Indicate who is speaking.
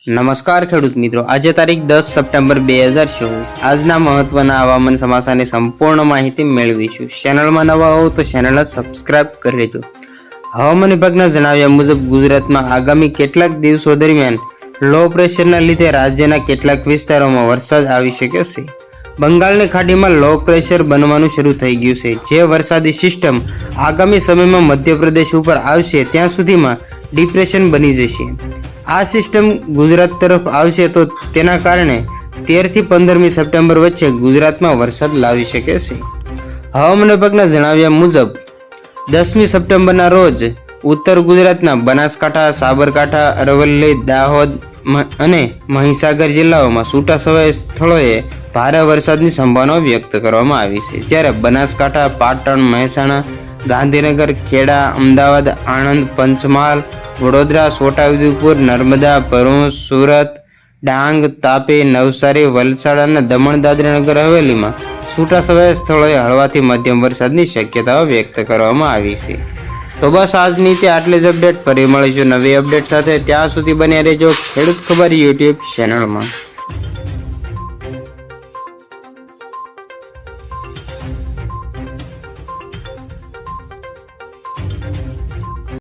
Speaker 1: નમસ્કાર ખેડૂત મિત્રો, આજે તારીખ 10 સપ્ટેમ્બર 2024 આજના મહત્વના હવામાન સમાચારની સંપૂર્ણ માહિતી મેળવીશું। ચેનલમાં નવા હો તો ચેનલને સબસ્ક્રાઇબ કરી લેજો। હવામાન વિભાગના જણાવ્યા મુજબ ગુજરાતમાં આગામી કેટલાક દિવસો દરમિયાન લો પ્રેશરના લીધે રાજ્યના કેટલાક વિસ્તારોમાં વરસાદ આવી શકે છે। બંગાળની ખાડીમાં લો પ્રેશર બનવાનું શરૂ થઈ ગયું છે, જે વરસાદી સિસ્ટમ આગામી સમયમાં મધ્યપ્રદેશ ઉપર આવશે ત્યાં સુધીમાં ડિપ્રેશન બની જશે। આ સિસ્ટમ ગુજરાત તરફ આવશે તો તેના કારણે 13 થી 15મી સપ્ટેમ્બર વચ્ચે ગુજરાતમાં વરસાદ લાવી શકે છે। હવામાન વિભાગના જણાવ્યા મુજબ 10મી સપ્ટેમ્બરના રોજ ઉત્તર ગુજરાતના બનાસકાંઠા, સાબરકાંઠા, અરવલ્લી, દાહોદ અને મહીસાગર જિલ્લાઓમાં છૂટાછવાયા સ્થળોએ ભારે વરસાદની સંભાવના વ્યક્ત કરવામાં આવી છે, જ્યારે બનાસકાંઠા, પાટણ, મહેસાણા, ગાંધીનગર, ખેડા, અમદાવાદ, આણંદ, પંચમહાલ, વડોદરા, છોટાઉદેપુર, નર્મદા, ભરૂચ, સુરત, ડાંગ, તાપી, નવસારી, વલસાડ અને દમણ દાદરા નગર હવેલીમાં છૂટાછવાયા સ્થળોએ હળવાથી મધ્યમ વરસાદની શક્યતાઓ વ્યક્ત કરવામાં આવી છે। તો બસ આજની તે આટલી જ અપડેટ, ફરી મળીશું નવી અપડેટ સાથે। ત્યાં સુધી બન્યા રહેજો ખેડૂત ખબર યુટ્યુબ ચેનલમાં।